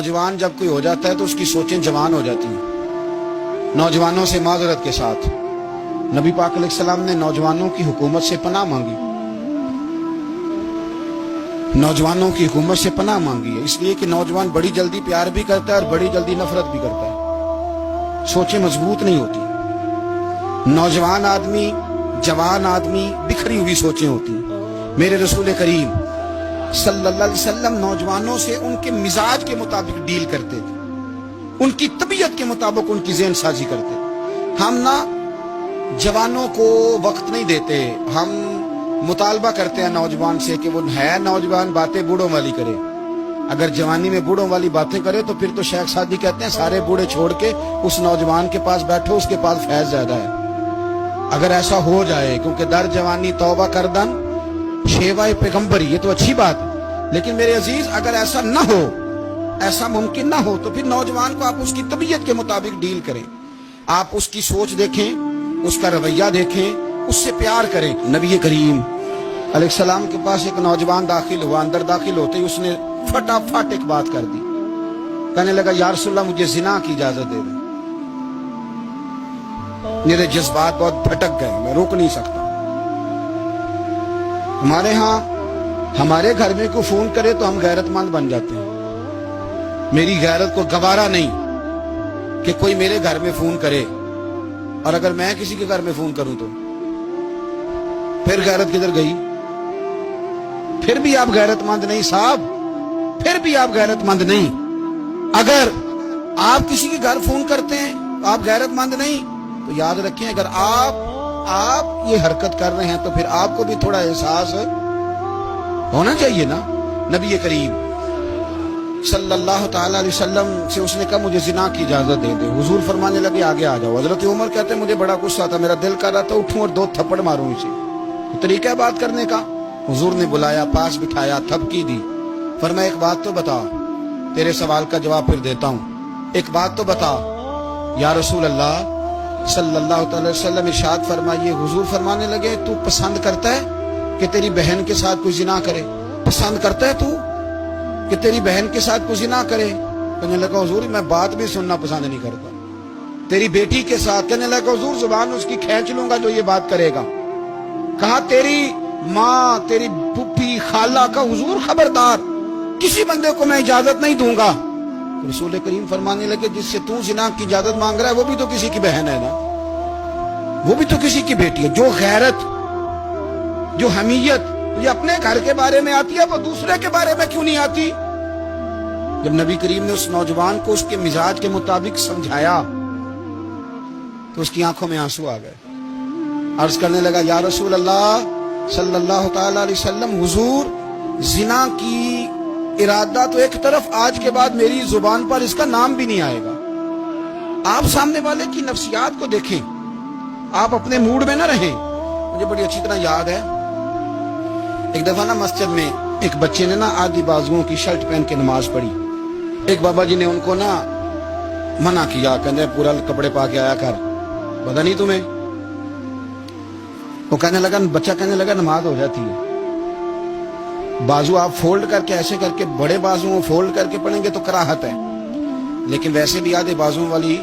नौजवान जब कोई हो जाता है तो उसकी सोचें जवान हो जाती हैं। नौजवानों से माजरत के साथ नबी पाक अलैहिस्सलाम ने नौजवानों की हुकूमत से पनाह मांगी, नौजवानों की हुकूमत से पनाह मांगी है, इसलिए कि नौजवान बड़ी जल्दी प्यार भी करता है और बड़ी जल्दी नफरत भी करता है। सोचें मजबूत नहीं होती। नौजवान आदमी, जवान आदमी, बिखरी हुई सोचें होती हैं। मेरे रसूल करीम सल्लल्लाहु अलैहि वसल्लम नौजवानों से उनके मिजाज के मुताबिक डील करते थे, उनकी तबीयत के मुताबिक उनकी ज़हन साजी करते। हम ना जवानों को वक्त नहीं देते, हम मुतालबा करते हैं नौजवान से कि वो है नौजवान, बातें बूढ़ों वाली करे। अगर जवानी में बूढ़ों वाली बातें करे तो फिर तो शेख सादी कहते हैं सारे बूढ़े छोड़ के उस नौजवान के पास बैठो, उसके पास फैज ज्यादा है। अगर ऐसा हो जाए, क्योंकि दर जवानी तौबा करदन शेवाए पैगंबरी, ये तो अच्छी बात है, लेकिन मेरे अजीज अगर ऐसा ना हो, ऐसा मुमकिन ना हो, तो फिर नौजवान को आप उसकी तबीयत के मुताबिक डील करें। आप उसकी सोच देखें, उसका रवैया देखें, उससे प्यार करें। नबी करीम अलैहिस्सलाम के पास एक नौजवान दाखिल हुआ, अंदर दाखिल होते ही उसने फटाफट एक बात कर दी। कहने लगा या रसूलल्लाह मुझे जिना की इजाजत दे दें। मेरे जज्बात बहुत भटक गए, मैं रोक नहीं सकता। हमारे यहाँ हमारे घर में कोई फोन करे तो हम गैरतमंद बन जाते हैं। मेरी गैरत को गवारा नहीं कि कोई मेरे घर में फोन करे, और अगर मैं किसी के घर में फोन करूं तो फिर गैरत किधर गई? फिर भी आप गैरतमंद नहीं साहब, फिर भी आप गैरतमंद नहीं। अगर आप किसी के घर फोन करते हैं आप गैरतमंद नहीं, तो याद रखें अगर आप ये हरकत कर रहे हैं तो फिर आपको भी थोड़ा एहसास होना चाहिए ना। नबी करीम सल्लल्लाहु ताला अलैहि वसल्लम से उसने कहा मुझे जिना की इजाजत दे दे। हुजूर फरमाने लगे आगे आ जाओ। हजरत उमर कहते हैं मुझे बड़ा गुस्सा था, मेरा दिल कर रहा था उठूं और 2 थप्पड़ मारूं इसे। तो तरीका है बात करने का। हुजूर ने बुलाया, पास बिठाया, थपकी दी, फरमाया एक बात तो बता, तेरे सवाल का जवाब फिर देता हूं, एक बात तो बता। या रसूल अल्लाह सल्लल्लाहु अलैहि वसल्लम इरशाद फरमाइए। हुजूर फरमाने लगे तू पसंद करता है कि तेरी बहन के साथ कोई जिना करे? पसंद करता है तू कि तेरी बहन के साथ कोई जिना करे? कहने लगा हुजूर मैं बात भी सुनना पसंद नहीं करता। तेरी बेटी के साथ? कहने लगा हुजूर जुबान उसकी खींच लूंगा जो ये बात करेगा। कहा तेरी माँ, तेरी फूफी, खाला? का हुजूर खबरदार, किसी बंदे को मैं इजाजत नहीं दूंगा। रसूल करीम फरमाने लगे जिससे तू जिना की इजाजत मांग रहा है वो भी तो किसी की बहन है ना, वो भी तो किसी की बेटी है। जो गैरत, जो हमीयत ये अपने घर के बारे में आती है वो दूसरे के बारे में क्यों नहीं आती? जब नबी करीम ने उस नौजवान को उसके मिजाज के मुताबिक समझाया तो उसकी आंखों में आंसू आ गए। अर्ज करने लगा या रसूल अल्लाह सल्लल्लाहु ताला अलैहि वसल्लम, हुजूर जिना की इरादा तो एक तरफ, आज के बाद मेरी जुबान पर इसका नाम भी नहीं आएगा। आप सामने वाले की नफ्सियात को देखें, आप अपने मूड में ना रहें। मुझे बड़ी अच्छी तरह याद है एक दफा ना मस्जिद में एक बच्चे ने ना आधी बाजुओं की शर्ट पहन के नमाज पढ़ी। एक बाबा जी ने उनको ना मना किया, कहते पूरा कपड़े पा के आया कर, पता नहीं तुम्हें? वो कहने लगा, बच्चा कहने लगा नमाज हो जाती है, बाजू आप फोल्ड करके ऐसे करके बड़े बाजुओं फोल्ड करके पढ़ेंगे तो कराहत है, लेकिन वैसे भी आधे बाजुओं वाली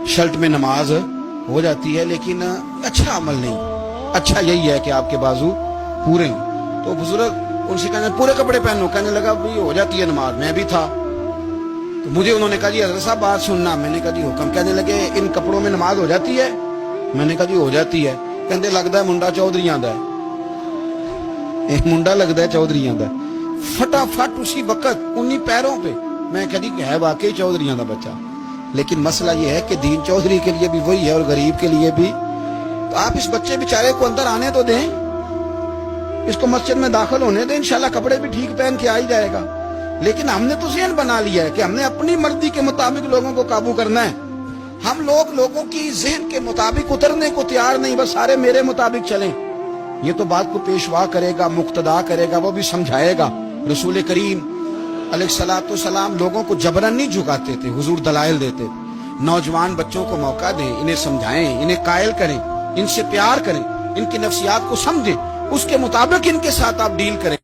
शर्ट में नमाज हो जाती है, लेकिन अच्छा अमल नहीं। अच्छा यही है कि आपके बाजू पूरे हों। तो बुजुर्ग उनसे कहने पूरे कपड़े पहनो। कहने लगा भाई हो जाती है नमाज, मैं भी था। तो मुझे उन्होंने कहा जी हज़रत साहब बात सुनना। मैंने कहा जी हुक्म। कहने लगे इन कपड़ों में नमाज हो जाती है? मैंने कहा जी हो जाती है। कहते लगता है मुंडा चौधरीयां दा है, एक मुंडा लगता है चौधरीयां दा। फटाफट उसी वक्त उन्हीं पैरों पे मैं कह दी है वाकई चौधरीयां दा बच्चा। लेकिन मसला ये है कि दीन चौधरी के लिए भी वही है और गरीब के लिए भी। तो आप इस बच्चे बेचारे को अंदर आने तो दें, इसको मस्जिद में दाखिल होने दें, इंशाल्लाह कपड़े भी ठीक पहन के आ ही जाएगा। लेकिन हमने तो ज़हन बना लिया है कि हमने अपनी मर्जी के मुताबिक लोगों को काबू करना है। हम लोगों की ज़हन के मुताबिक उतरने को तैयार नहीं, बस सारे मेरे मुताबिक चलें। ये तो बात को पेशवा करेगा, मुक्तदा करेगा, वो भी समझाएगा। रसूल करीम अलैहिस्सलातु वस्सलाम लोगों को जबरन नहीं झुकाते थे, हुजूर दलाइल देते। नौजवान बच्चों को मौका दें, इन्हें समझाएं, इन्हें कायल करें, इनसे प्यार करें, इनकी नफ्सियात को समझें, उसके मुताबिक इनके साथ आप डील करें।